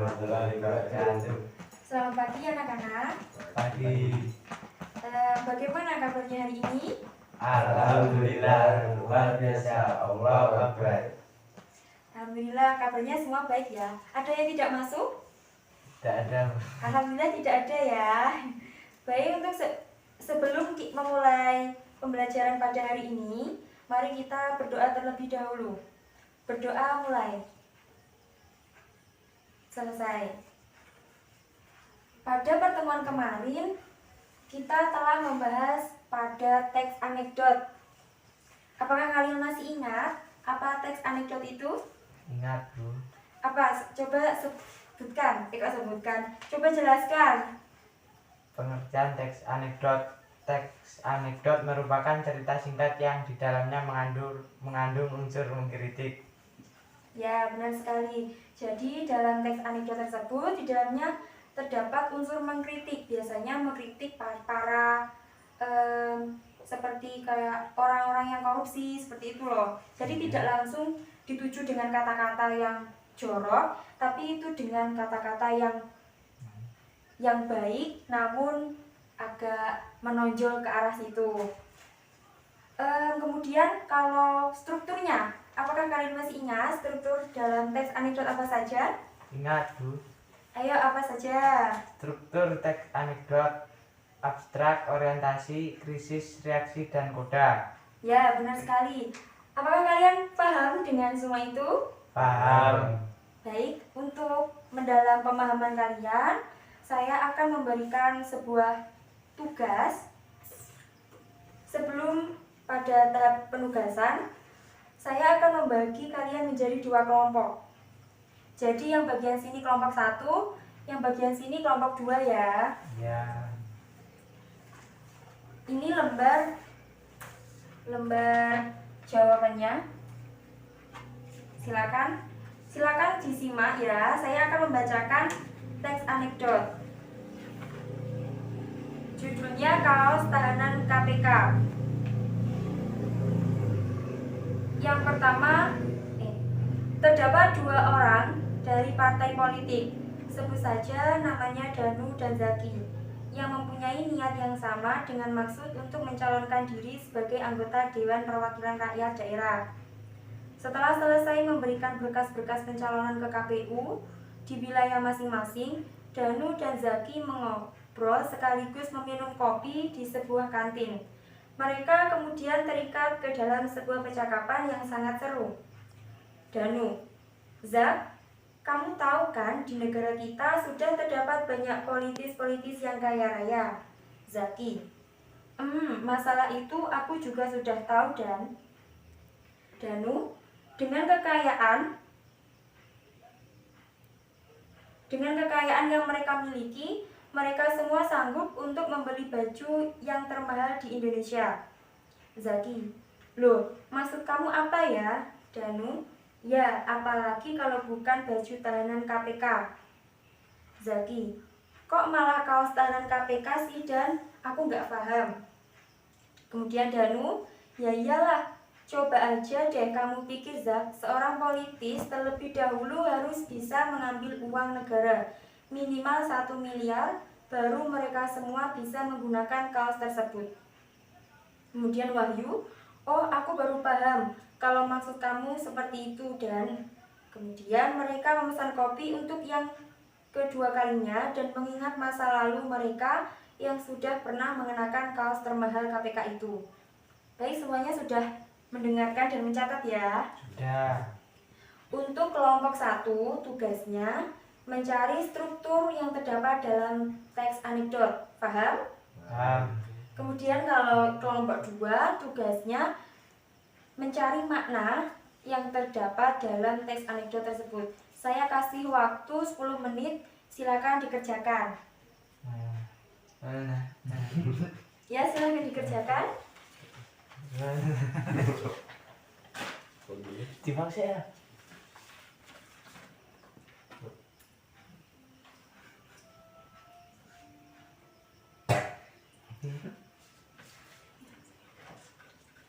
warahmatullahi wabarakatuh. Selamat pagi anak-anak. Pagi. Bagaimana kabarnya hari ini? Alhamdulillah, luar biasa. Allahu Akbar. Alhamdulillah kabarnya semua baik ya. Ada yang tidak masuk? Tidak ada. Alhamdulillah tidak ada ya. Baik, untuk sebelum memulai pembelajaran pada hari ini, mari kita berdoa terlebih dahulu. Berdoa mulai. Selesai. Pada pertemuan kemarin, kita telah membahas pada teks anekdot. Apakah kalian masih ingat apa teks anekdot itu? Ingat, Bu. Apa? Coba sebutkan. Coba jelaskan. Pengertian teks anekdot. Teks anekdot merupakan cerita singkat yang di dalamnya mengandung unsur mengkritik. Ya, benar sekali. Jadi dalam teks anekdot tersebut di dalamnya terdapat unsur mengkritik. Biasanya mengkritik para seperti kayak orang-orang yang korupsi, seperti itu loh. Jadi tidak langsung dituju dengan kata-kata yang jorok, tapi itu dengan kata-kata yang baik, namun agak menonjol ke arah situ. Kemudian kalau strukturnya, apakah kalian masih ingat struktur dalam teks anekdot apa saja? Ingat, Bu. Ayo, apa saja? Struktur teks anekdot: abstrak, orientasi, krisis, reaksi, dan koda. Ya, benar sekali. Apakah kalian paham dengan semua itu? Paham. Baik, untuk mendalam pemahaman kalian, saya akan memberikan sebuah tugas. Sebelum pada tahap penugasan, saya akan membagi kalian menjadi 2 kelompok. Jadi yang bagian sini kelompok 1, yang bagian sini kelompok 2 ya. Ya. Ini lembar jawabannya. Silakan disimak ya. Saya akan membacakan teks anekdot. Judulnya Kaos Tahanan KPK. Yang pertama, terdapat 2 orang dari partai politik, sebut saja namanya Danu dan Zaki, yang mempunyai niat yang sama dengan maksud untuk mencalonkan diri sebagai anggota Dewan Perwakilan Rakyat Daerah. Setelah selesai memberikan berkas-berkas pencalonan ke KPU di wilayah masing-masing, Danu dan Zaki mengobrol sekaligus meminum kopi di sebuah kantin. Mereka kemudian terikat ke dalam sebuah percakapan yang sangat seru. Danu, Zak, kamu tahu kan di negara kita sudah terdapat banyak politis-politis yang kaya raya. Zaki, masalah itu aku juga sudah tahu. Dan Danu, dengan kekayaan yang mereka miliki, mereka semua sanggup untuk membeli baju yang termahal di Indonesia. Zaki, loh, maksud kamu apa ya? Danu, ya, apalagi kalau bukan baju tahanan KPK. Zaki, kok malah kaos tahanan KPK sih, Dan? Aku nggak paham. Kemudian Danu, ya iyalah, coba aja deh kamu pikir, Zak, seorang politis terlebih dahulu harus bisa mengambil uang negara, minimal 1 miliar, baru mereka semua bisa menggunakan kaos tersebut. Kemudian Wahyu, oh aku baru paham kalau maksud kamu seperti itu, Dan. Kemudian mereka memesan kopi untuk yang kedua kalinya dan mengingat masa lalu mereka yang sudah pernah mengenakan kaos termahal KPK itu. Baik, semuanya sudah mendengarkan dan mencatat ya? Sudah. Untuk kelompok 1, tugasnya mencari struktur yang terdapat dalam teks anekdot. Paham? Paham. Kemudian kalau kelompok 2, tugasnya mencari makna yang terdapat dalam teks anekdot tersebut. Saya kasih waktu 10 menit, silakan dikerjakan. Ya, silakan dikerjakan. Dipaksa ya.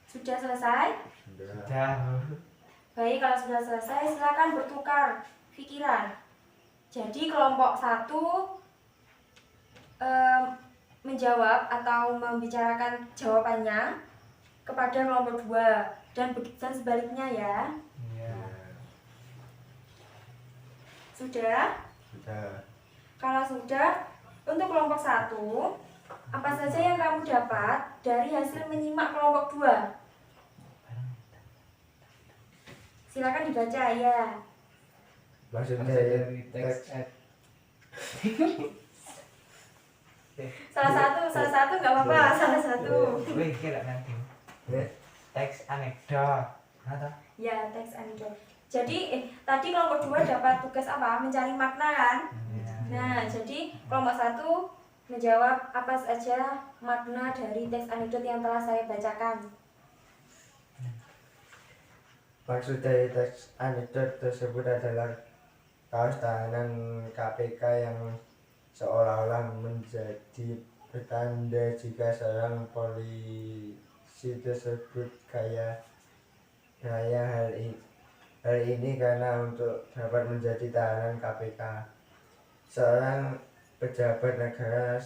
Sudah selesai? Sudah. Baik, kalau sudah selesai silakan bertukar pikiran. Jadi kelompok 1 menjawab atau membicarakan jawabannya kepada kelompok 2 dan sebaliknya ya. Iya. Sudah? Sudah. Kalau sudah, untuk kelompok 1, apa saja yang kamu dapat dari hasil menyimak kelompok 2? Silakan dibaca ya. Maksud Maksud dari dari teks Salah satu nggak apa-apa, salah satu. Wih, kira nanti Ya, teks anekdot atau Ya, teks anekdot. Jadi tadi kelompok 2 dapat tugas apa? Mencari makna kan? Nah, jadi kelompok 1 menjawab apa saja makna dari teks anekdot yang telah saya bacakan. maksud dari teks anekdot tersebut adalah kaos tahanan KPK yang seolah-olah menjadi pertanda jika seorang polisi tersebut kaya raya hal ini karena untuk dapat menjadi tahanan KPK seorang pejabat negara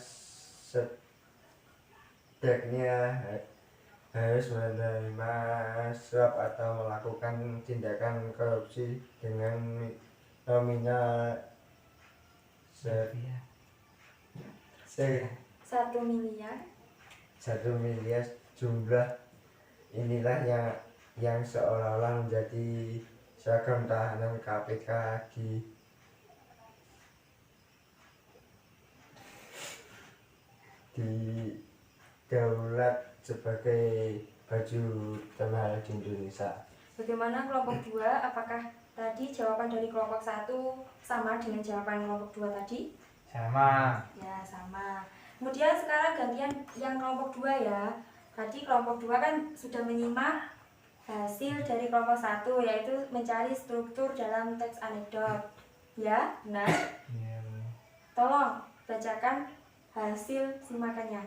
sebaiknya harus menerima suap atau melakukan tindakan korupsi dengan nominal Iya. 1 miliar. 1 miliar. Jumlah inilah yang seolah-olah menjadi seragam tahanan KPK di daulat sebagai baju termahal di Indonesia. Bagaimana kelompok 2? Apakah tadi jawaban dari kelompok 1 sama dengan jawaban kelompok 2 tadi? Sama. Ya, sama. Kemudian sekarang gantian yang kelompok 2 ya. Tadi kelompok 2 kan sudah menyimak hasil dari kelompok 1, yaitu mencari struktur dalam teks anekdot. Ya, nah, Iya. tolong bacakan hasil simakannya.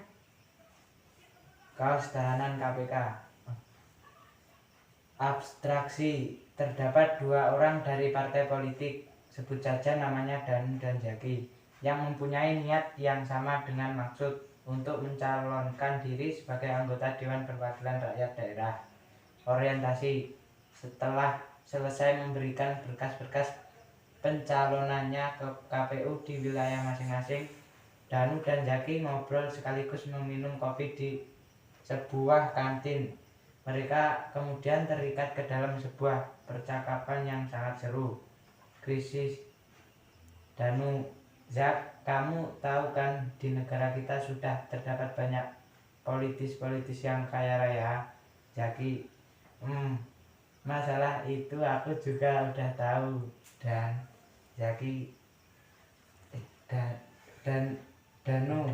Kaos tahanan KPK. Abstraksi. Terdapat 2 orang dari partai politik, sebut saja namanya Danu dan Jaki, yang mempunyai niat yang sama dengan maksud untuk mencalonkan diri sebagai anggota Dewan Perwakilan Rakyat Daerah. Orientasi. Setelah selesai memberikan berkas-berkas pencalonannya ke KPU di wilayah masing-masing, Danu dan Jaki ngobrol sekaligus meminum kopi di sebuah kantin. Mereka kemudian terikat ke dalam sebuah percakapan yang sangat seru. Krisis. Danu, Zak, kamu tahu kan di negara kita sudah terdapat banyak politis-politis yang kaya raya. Jaki, masalah itu aku juga udah tahu. Dan Jaki, dan Danu,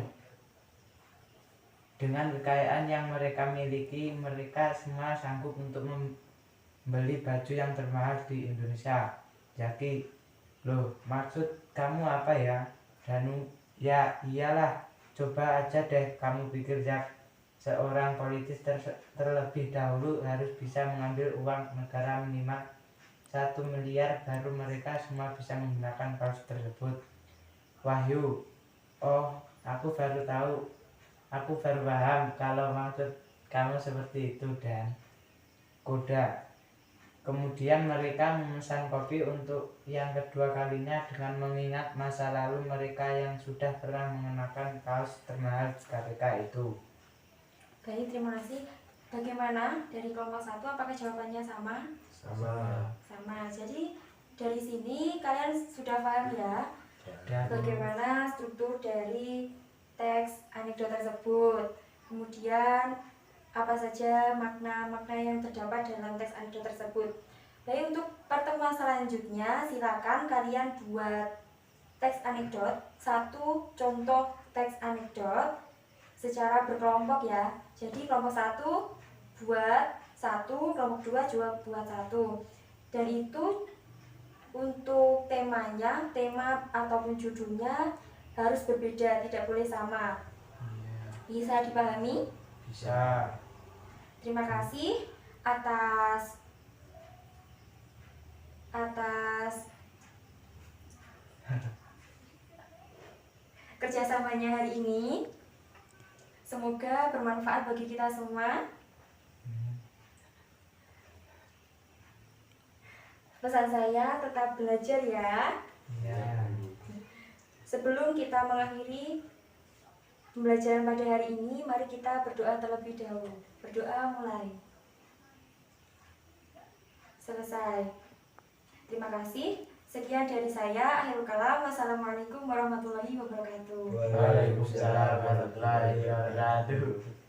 dengan kekayaan yang mereka miliki, mereka semua sanggup untuk membeli baju yang termahal di Indonesia. Jaki, loh, maksud kamu apa ya? Danu, ya iyalah, coba aja deh kamu pikir, Jak. Seorang politis terlebih dahulu harus bisa mengambil uang negara minimal 1 miliar, baru mereka semua bisa menggunakan kaos tersebut. Wahyu, oh, aku baru paham kalau maksud kamu seperti itu. Dan Koda. Kemudian mereka memesan kopi untuk yang kedua kalinya dengan mengingat masa lalu mereka yang sudah pernah mengenakan kaos termahal KPK itu. Baik, terima kasih. Bagaimana dari kelompok 1? Apakah jawabannya sama? Sama. Sama. Jadi dari sini kalian sudah paham ya Dan bagaimana struktur dari teks anekdot tersebut. Kemudian apa saja makna-makna yang terdapat dalam teks anekdot tersebut. Baik, untuk pertemuan selanjutnya silakan kalian buat teks anekdot, 1 contoh teks anekdot secara berkelompok ya. Jadi kelompok 1 buat 1, kelompok 2 juga buat 1. Dan itu untuk tema ataupun judulnya harus berbeda, tidak boleh sama. Bisa dipahami? bisa. Terima kasih atas kerjasamanya hari ini. Semoga bermanfaat bagi kita semua. Pesan saya tetap belajar ya. Ya. Sebelum kita mengakhiri pembelajaran pada hari ini, mari kita berdoa terlebih dahulu. Berdoa mulai. Selesai. Terima kasih. Sekian dari saya. Akhirul kalam. Wassalamualaikum warahmatullahi wabarakatuh. Waalaikumsalam warahmatullahi wabarakatuh.